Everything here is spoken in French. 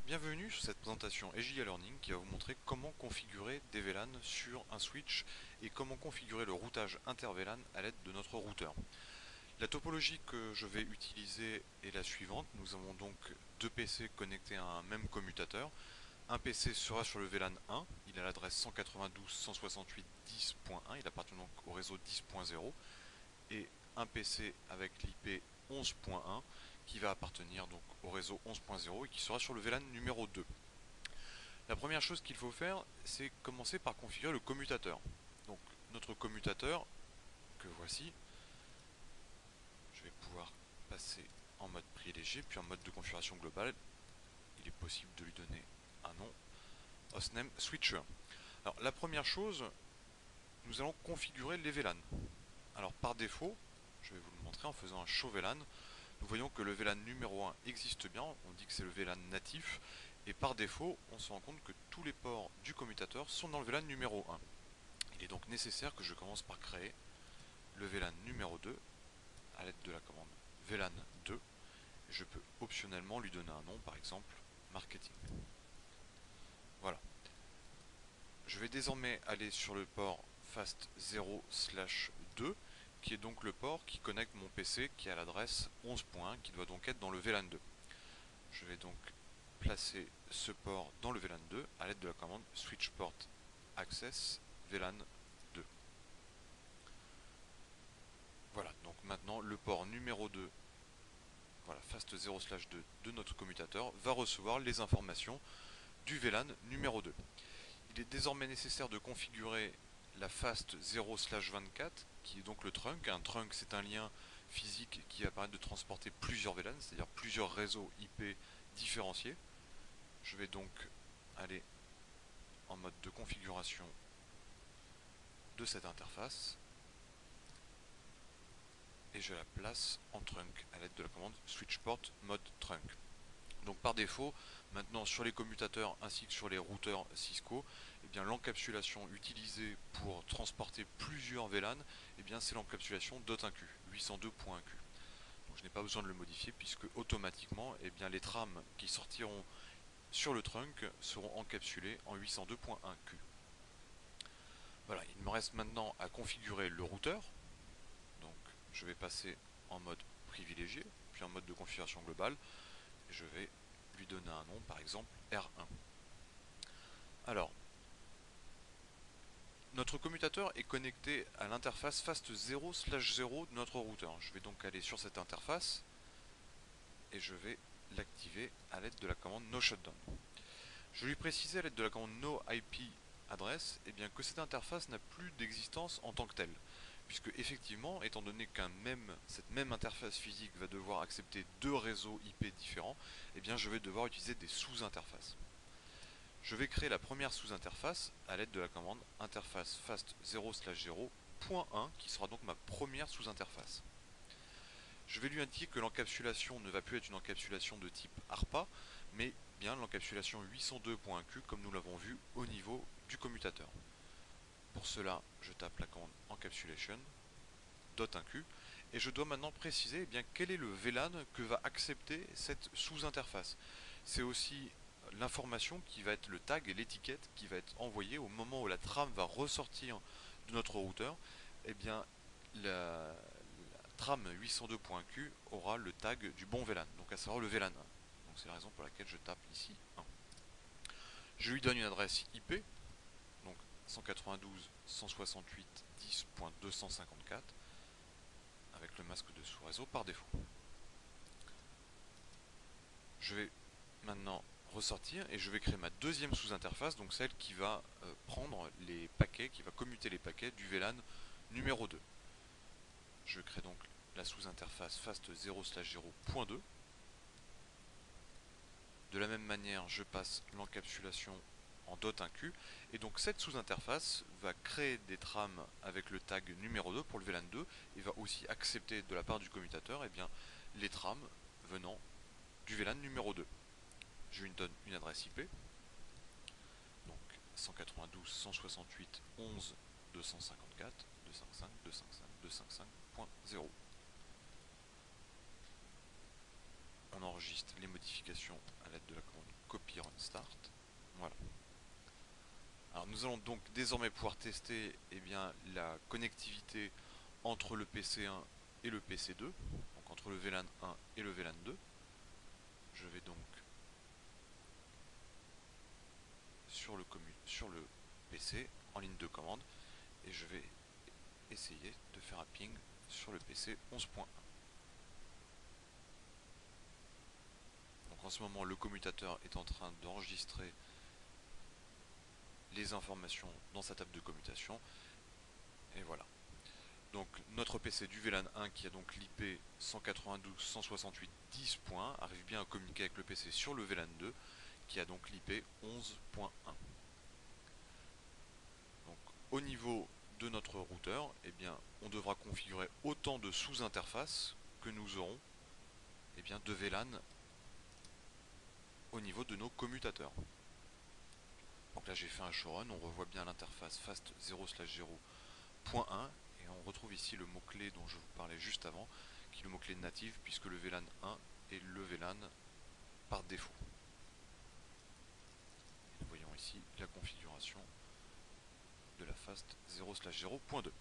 Bienvenue sur cette présentation EJA Learning qui va vous montrer comment configurer des VLAN sur un switch et comment configurer le routage inter-VLAN à l'aide de notre routeur. La topologie que je vais utiliser est la suivante. Nous avons donc deux PC connectés à un même commutateur. Un PC sera sur le VLAN 1, il a l'adresse 192.168.10.1, il appartient donc au réseau 10.0, et un PC avec l'IP 11.1 qui va appartenir donc au réseau 11.0 et qui sera sur le VLAN numéro 2. La première chose qu'il faut faire, c'est commencer par configurer le commutateur. Donc notre commutateur, que voici, je vais pouvoir passer en mode privilégié, puis en mode de configuration globale, il est possible de lui donner un nom, hostname switcher. Alors la première chose, nous allons configurer les VLAN. Alors par défaut, je vais vous le montrer en faisant un show VLAN. Nous voyons que le VLAN numéro 1 existe bien, on dit que c'est le VLAN natif, et par défaut, on se rend compte que tous les ports du commutateur sont dans le VLAN numéro 1. Il est donc nécessaire que je commence par créer le VLAN numéro 2 à l'aide de la commande VLAN 2. Je peux optionnellement lui donner un nom, par exemple marketing. Voilà. Je vais désormais aller sur le port fast 0/2, qui est donc le port qui connecte mon PC qui a l'adresse 11.1, qui doit donc être dans le VLAN 2. Je vais donc placer ce port dans le VLAN 2 à l'aide de la commande switch port access VLAN 2. Voilà, donc maintenant le port numéro 2, voilà, fast 0/2 de notre commutateur va recevoir les informations du VLAN numéro 2. Il est désormais nécessaire de configurer la fast 0/24 qui est donc le trunk. Un trunk, c'est un lien physique qui va permettre de transporter plusieurs VLAN, c'est-à-dire plusieurs réseaux IP différenciés. Je vais donc aller en mode de configuration de cette interface et je la place en trunk à l'aide de la commande switch port mode trunk. Donc par défaut, maintenant sur les commutateurs ainsi que sur les routeurs Cisco, eh bien l'encapsulation utilisée pour transporter plusieurs VLAN, eh bien c'est l'encapsulation .1q, 802.1q. Donc je n'ai pas besoin de le modifier puisque automatiquement, eh bien les trames qui sortiront sur le trunk seront encapsulées en 802.1q. Voilà, il me reste maintenant à configurer le routeur. Donc je vais passer en mode privilégié, puis en mode de configuration globale, et je vais lui donner un nom, par exemple R1. Alors, notre commutateur est connecté à l'interface fast 0/0 de notre routeur. Je vais donc aller sur cette interface et je vais l'activer à l'aide de la commande no shutdown. Je vais lui préciser à l'aide de la commande no IP address que cette interface n'a plus d'existence en tant que telle, puisque effectivement, étant donné cette même interface physique va devoir accepter deux réseaux IP différents, je vais devoir utiliser des sous-interfaces. Je vais créer la première sous-interface à l'aide de la commande interface fast 0/0.1 qui sera donc ma première sous-interface. Je vais lui indiquer que l'encapsulation ne va plus être une encapsulation de type ARPA, mais bien l'encapsulation 802.1q comme nous l'avons vu au niveau du commutateur. Pour cela, je tape la commande encapsulation .1q et je dois maintenant préciser quel est le VLAN que va accepter cette sous-interface. C'est aussi l'information qui va être le tag et l'étiquette qui va être envoyée au moment où la trame va ressortir de notre routeur. La trame 802.q aura le tag du bon VLAN, donc à savoir le VLAN 1. Donc c'est la raison pour laquelle je tape ici 1. Je lui donne une adresse IP, donc 192.168.10.254 avec le masque de sous-réseau par défaut. Je vais maintenant ressortir et je vais créer ma deuxième sous-interface, donc celle qui va prendre les paquets, qui va commuter les paquets du VLAN numéro 2. Je crée donc la sous-interface fast 0/0.2. De la même manière, je passe l'encapsulation en .1q et donc cette sous-interface va créer des trames avec le tag numéro 2 pour le VLAN 2 et va aussi accepter de la part du commutateur les trames venant du VLAN numéro 2. Je lui donne une adresse IP, donc 192.168.11.254, 255.255.255.0. On enregistre les modifications à l'aide de la commande copy puis Run Start. Voilà. Alors nous allons donc désormais pouvoir tester la connectivité entre le PC1 et le PC2, donc entre le VLAN 1 et le VLAN 2. Je vais donc sur le PC en ligne de commande et je vais essayer de faire un ping sur le PC 11.1. Donc en ce moment le commutateur est en train d'enregistrer les informations dans sa table de commutation et voilà. Donc notre PC du VLAN 1 qui a donc l'IP 192.168.10.1 arrive bien à communiquer avec le PC sur le VLAN 2 qui a donc l'IP 11.1. Donc au niveau de notre routeur, on devra configurer autant de sous-interfaces que nous aurons de VLAN au niveau de nos commutateurs. Donc là j'ai fait un showrun, on revoit bien l'interface fast 0/0.1 et on retrouve ici le mot-clé dont je vous parlais juste avant, qui est le mot-clé native puisque le VLAN 1 est le VLAN par défaut. Et nous voyons ici la configuration de la fast 0/0.2.